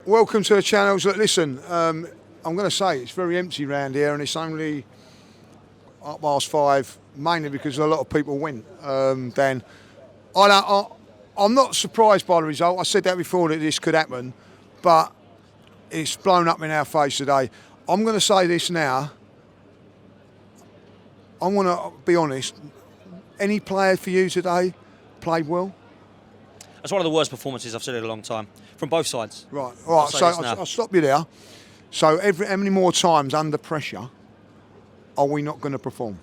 welcome to the channels. Look, listen, I'm going to say it's very empty round here, and it's only 5:30, mainly because a lot of people went. Dan, I'm not surprised by the result. I said that before that this could happen, but it's blown up in our face today. I'm going to say this now. I'm going to be honest. Any player for you today played well? That's one of the worst performances I've seen in a long time, from both sides. Right, all right. So I'll stop you there. So how many more times under pressure are we not going to perform?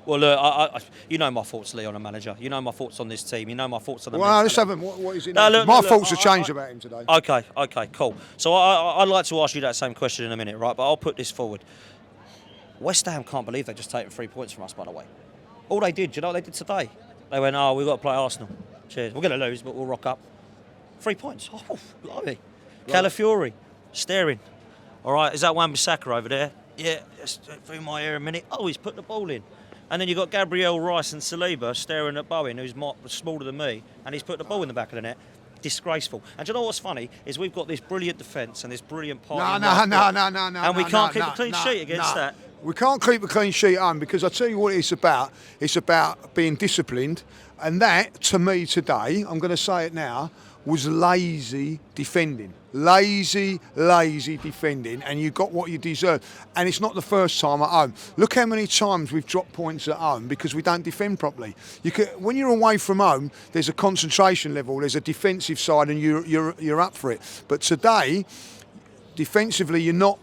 Well, look, you know my thoughts, Lee, on a manager. You know my thoughts on this team. You know my thoughts on the Well, let's have him. What is it? No, my thoughts have changed about him today. Okay, cool. So I'd like to ask you that same question in a minute, right? But I'll put this forward. West Ham can't believe they just taken 3 points from us, by the way. All they did, do you know what they did today? They went, we've got to play Arsenal. Cheers. We're going to lose, but we'll rock up. 3 points. Oh, blimey. Calafiori, staring. All right, is that Wan-Bissaka over there? Yeah, just through my ear a minute. Oh, he's put the ball in. And then you've got Gabriel, Rice and Saliba staring at Bowen, who's smaller than me, and he's put the ball in the back of the net. Disgraceful. And do you know what's funny? Is we've got this brilliant defence and this brilliant part. No. And we can't keep a clean sheet against that. We can't keep a clean sheet on because I tell you what it's about. It's about being disciplined. And that, to me today, I'm going to say it now, was lazy defending. Lazy defending, and you got what you deserve. And it's not the first time at home. Look how many times we've dropped points at home because we don't defend properly. When you're away from home, there's a concentration level, there's a defensive side, and you're up for it. But today, defensively, you're not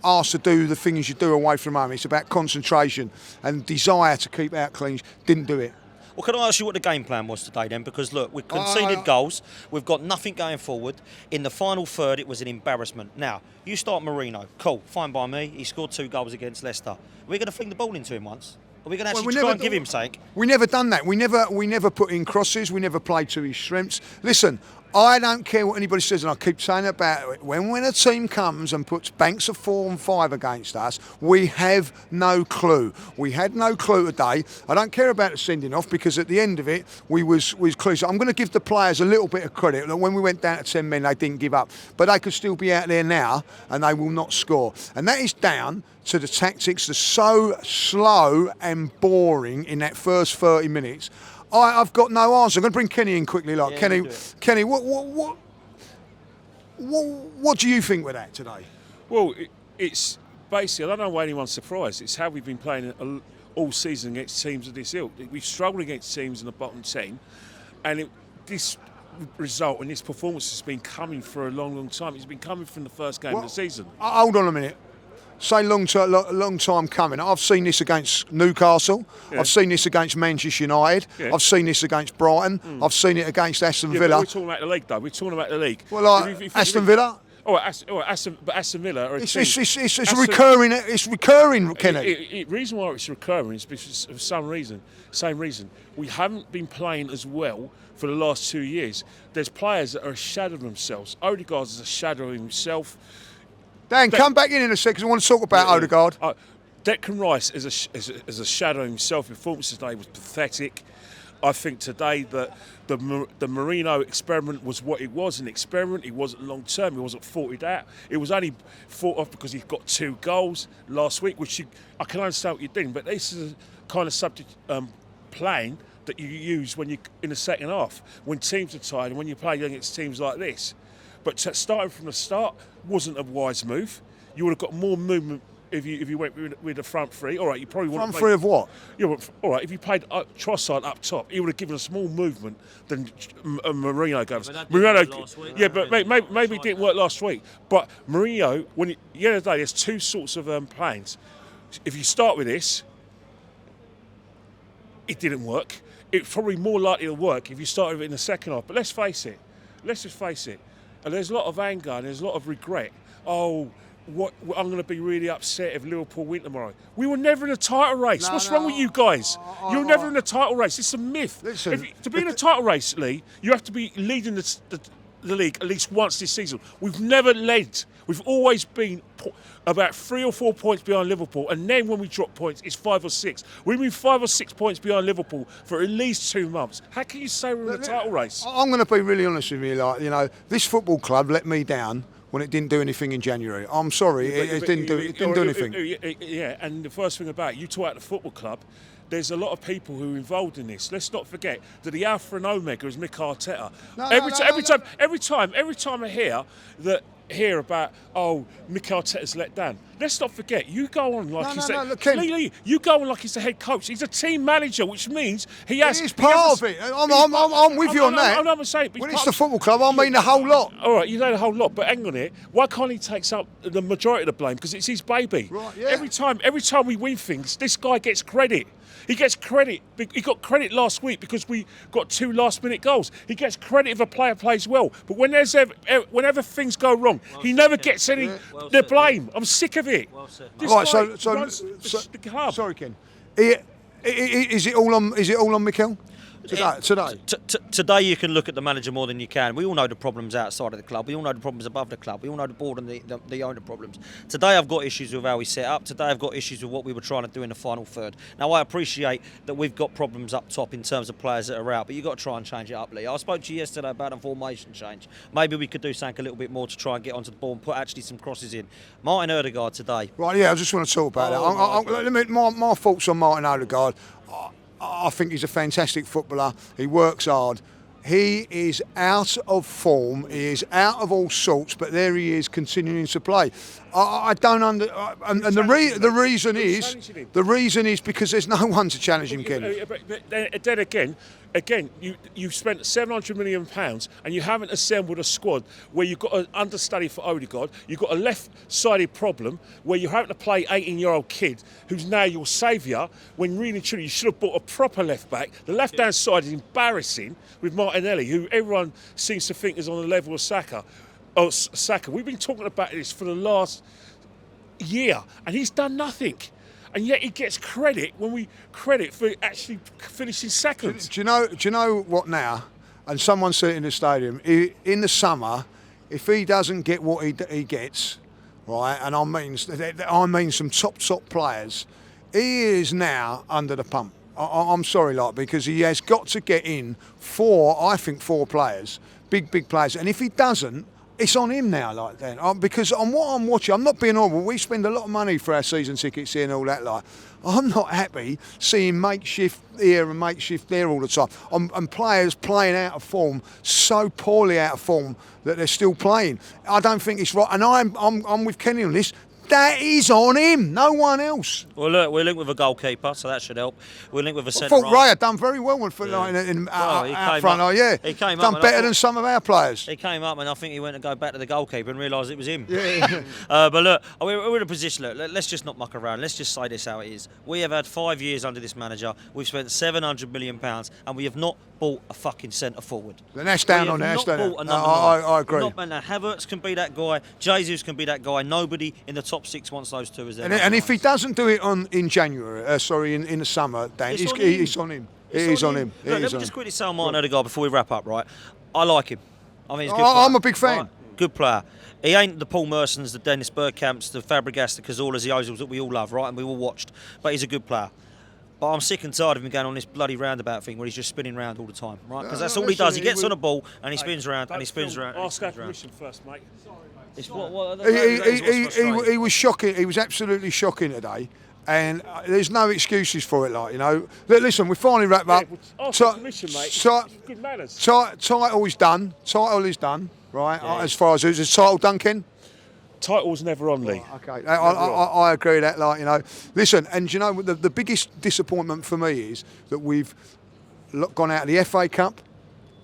asked to do the things you do away from home. It's about concentration and desire to keep out clean. Didn't do it. Well, can I ask you what the game plan was today then? Because, look, we've conceded goals. We've got nothing going forward. In the final third, it was an embarrassment. Now, you start Marino. Cool, fine by me. He scored 2 goals against Leicester. Are we going to fling the ball into him once? Are we going to actually try and give him sake? We never done that. We never put in crosses. We never played to his strengths. Listen, I don't care what anybody says, and I keep saying about it. When a team comes and puts banks of 4 and 5 against us, we have no clue. We had no clue today. I don't care about the sending off because at the end of it, we was clueless. So I'm going to give the players a little bit of credit. When we went down to 10 men, they didn't give up. But they could still be out there now, and they will not score. And that is down to the tactics. They're so slow and boring in that first 30 minutes. I've got no answer. I'm going to bring Kenny in quickly. Kenny, what do you think with that today? Well, it's basically, I don't know why anyone's surprised. It's how we've been playing all season against teams of this ilk. We've struggled against teams in the bottom 10, and this result and this performance has been coming for a long time. It's been coming from the first game of the season. Hold on a minute. Say long time coming. I've seen this against Newcastle. Yeah. I've seen this against Manchester United. Yeah. I've seen this against Brighton. I've seen it against Aston Villa. We're talking about the league, though. We're talking about the league. Well, Aston Villa. Aston Villa are a team. It's recurring. It's recurring, Kenny. The reason why it's recurring is because of same reason. We haven't been playing as well for the last 2 years. There's players that are a shadow of themselves. Odegaard is a shadow of himself. Dan, come back in a second. I want to talk about Odegaard. Declan Rice is a shadow of himself. Performance today was pathetic. I think today that the Marino experiment was what it was, an experiment. It wasn't long term. It wasn't thought out. It was only thought of because he got 2 goals last week, which I can understand what you're doing. But this is a kind of subject playing that you use when you in the second half, when teams are tired and when you play against teams like this. But starting from the start wasn't a wise move. You would have got more movement if you went with the front three. All right, you probably front three of what? Yeah, all right. If you played Trossard up top, he would have given us more movement than Mourinho gave us. But maybe it didn't work last week. But Mourinho, the other day, there's 2 sorts of plans. If you start with this, it didn't work. It's probably more likely to work if you started with it in the second half. But let's just face it. And there's a lot of anger and there's a lot of regret. I'm going to be really upset if Liverpool win tomorrow. We were never in a title race. What's wrong with you guys? You're never in a title race. It's a myth. Listen, to be in a title race, Lee, you have to be leading the league at least once this season. We've never led We've always been about 3 or 4 points behind Liverpool, and then when we drop points, it's 5 or 6. We've been 5 or 6 points behind Liverpool for at least 2 months. How can you say we're in the title race? I'm going to be really honest with you. Like, you know, this football club let me down when it didn't do anything in January. I'm sorry, it didn't do anything. Yeah, and the first thing about it, you talk about the football club, there's a lot of people who are involved in this. Let's not forget that the alpha and omega is Mick Arteta. Every time I hear about Mick Arteta's let down. Let's not forget, you go on like you go on like he's the head coach. He's a team manager, which means he has. He's part of it. I'm with you on that. I'm saying, when it's the football club, I mean the whole lot. All right, you know the whole lot, but hang on here. Why can't he take up the majority of the blame? Because it's his baby. Right, yeah. Every time we win things, this guy gets credit. He gets credit. He got credit last week because we got 2 last-minute goals. He gets credit if a player plays well. But whenever things go wrong, he never gets any the blame. I'm sick of it. Well said. Right, the club. Sorry, Ken. Is it all on Mikel? Today. Today you can look at the manager more than you can. We all know the problems outside of the club. We all know the problems above the club. We all know the board and the owner problems. Today I've got issues with how we set up. Today I've got issues with what we were trying to do in the final third. Now I appreciate that we've got problems up top in terms of players that are out, but you've got to try and change it up, Lee. I spoke to you yesterday about a formation change. Maybe we could do something a little bit more to try and get onto the ball and put actually some crosses in. Martin Odegaard today. Right, yeah, I just want to talk about that. My thoughts on Martin Odegaard. I think he's a fantastic footballer. He works hard. He is out of form. He is out of all sorts. But there he is, continuing to play. I don't and the reason is because there's no one to challenge him, Ken. But then again, you've spent £700 million and you haven't assembled a squad where you've got an understudy for Odegaard. You've got a left-sided problem where you're having to play 18-year-old kid who's now your saviour. When really and truly you should have bought a proper left back. The left-hand side is embarrassing with Martinelli, who everyone seems to think is on the level of Saka. We've been talking about this for the last year, and he's done nothing. And yet he gets credit when we credit for actually finishing second. Do you know what now? And someone said it in the stadium, in the summer, if he doesn't get what he gets, right, and I mean some top players, he is now under the pump. I'm sorry, because he has got to get in 4 players, big players, and if he doesn't, it's on him now, because on what I'm watching, I'm not being horrible. We spend a lot of money for our season tickets here and all that, I'm not happy seeing makeshift here and makeshift there all the time, and players playing out of form, so poorly out of form that they're still playing. I don't think it's right, and I'm with Kenny on this. That is on him, no one else. Well, look, we're linked with a goalkeeper, so that should help. We're linked with a centre. I thought Ray had done very well out front. He came done better than some of our players. He came up, and I think he went to go back to the goalkeeper and realised it was him. Yeah. But look, we're in a position. Look, let's just not muck around. Let's just say this how it is. We have had 5 years under this manager. We've spent £700 million, and we have not bought a fucking centre forward. Then that's down on there. I agree. Havertz can be that guy. Jesus can be that guy. Nobody in the top 6 wants those two as their and if he doesn't do it in January, in the summer, Dan, it's on him. It is on him. Look, let me just quickly say on Martin Odegaard before we wrap up, right? I like him. I mean, he's a good player. I'm a big fan. Right? Good player. He ain't the Paul Mersons, the Dennis Bergkamps, the Fabregas, the Cazolas, the Ozils that we all love, right? And we all watched. But he's a good player. But I'm sick and tired of him going on this bloody roundabout thing where he's just spinning round all the time, right? Because that's all he does. He gets on a ball and he spins round and he spins round. Ask our permission first, mate. He was shocking. He was absolutely shocking today, and there's no excuses for it. Listen, we finally wrap up. Ask our permission, mate. Good manners. Title is done. Title is done. Right. Yeah. As far as is title done, Ken? Title's never on, Lee. Okay, I agree with that. Listen, and the biggest disappointment for me is that we've gone out of the FA Cup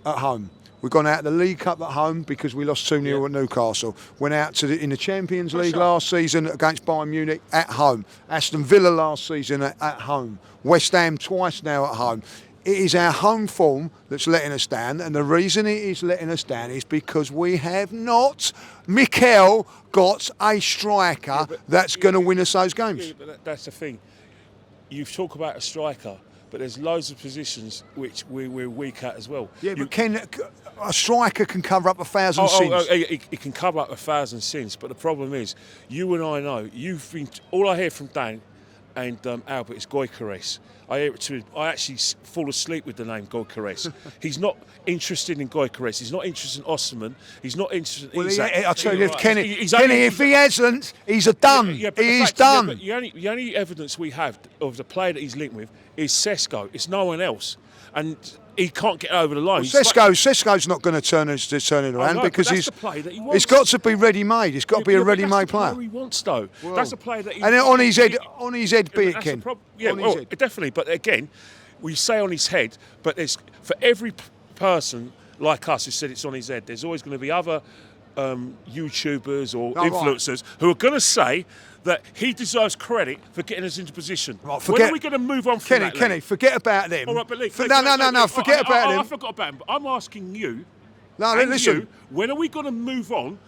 at home. We've gone out of the League Cup at home because we lost 2-0 at Newcastle. Went out in the Champions League last season against Bayern Munich at home. Aston Villa last season at home. West Ham twice now at home. It is our home form that's letting us down, and the reason it is letting us down is because we have not, Mikel, got a striker that's going to win us those games. Yeah, but that's the thing. You talk about a striker. but there's loads of positions which we're weak at as well. Yeah, but a striker can cover up 1,000 sins. He can cover up 1,000 sins, but the problem is, you and I know, all I hear from Dan and Albert is Gyökeres. I hear it too. I actually fall asleep with the name Gyökeres. He's not interested in Gyökeres. He's not interested in Osman. He's not interested in Isak. I'll tell you, Kenny, if he hasn't, he's a done. He's done. But the only evidence we have of the player that he's linked with is Sesko. It's no one else. And he can't get over the line. Well, Sesko's not going to turn it around because he's got to be ready-made. He's got to be a ready-made player. That's the player he wants, though. Well, that's the player that he and on his head, be it, Ken. Yeah, well, definitely. But again, we say on his head, but there's for every person like us who said it's on his head, there's always going to be other YouTubers or influencers who are going to say that he deserves credit for getting us into position. Right, when are we going to move on from that? Kenny, forget about them. All right, but no, forget about them. I forgot about them. But I'm asking you. Listen. When are we going to move on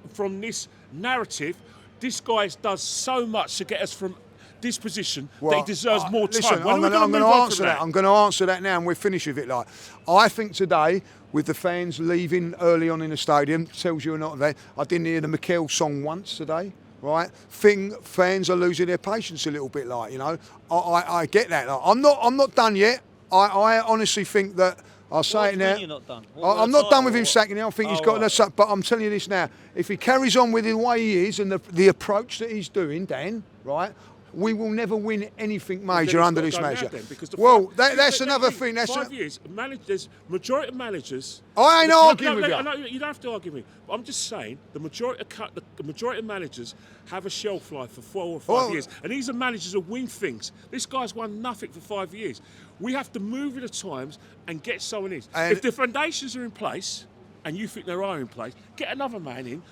from this narrative? This guy does so much to get us from this position that he deserves more time. Listen, I'm going to answer that. I'm going to answer that now, and we'll finish with it. I think today, with the fans leaving early on in the stadium, tells you or not that I didn't hear the Mikel song once today. Right, fans are losing their patience a little bit. I get that. I'm not done yet. I honestly think that I'll say it now. You're not done? I'm not done with him sacking him. I think he's got enough. But I'm telling you this now: if he carries on with the way he is and the approach that he's doing, Dan, right, we will never win anything major under this manager. That's another thing. That's 5 years. There's majority of managers. I ain't arguing with you. No, you don't have to argue with me. I'm just saying the majority of managers have a shelf life for 4 or 5 years, and these are managers who win things. This guy's won nothing for 5 years. We have to move with the times and get someone in. If the foundations are in place, and you think they are in place, get another man in,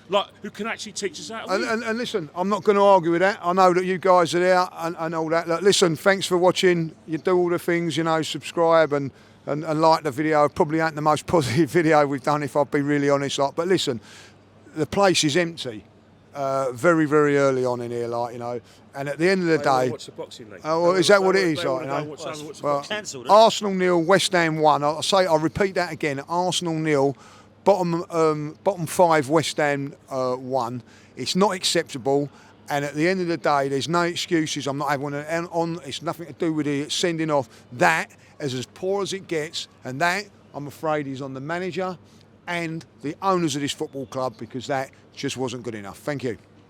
who can actually teach us how to win. And listen, I'm not going to argue with that. I know that you guys are there and all that. Look, listen, thanks for watching. You do all the things, subscribe and like the video. Probably ain't the most positive video we've done, if I'll be really honest. But listen, the place is empty. Very, very early on in here, and at the end of the day, watch the boxing league. Is that what it is? Arsenal 0, West Ham 1. I'll repeat that again. Arsenal 0. Bottom 5, West Ham 1. It's not acceptable, and at the end of the day, there's no excuses. I'm not having it on. It's nothing to do with it sending off. That is as poor as it gets, and that, I'm afraid, is on the manager and the owners of this football club, because that just wasn't good enough. Thank you.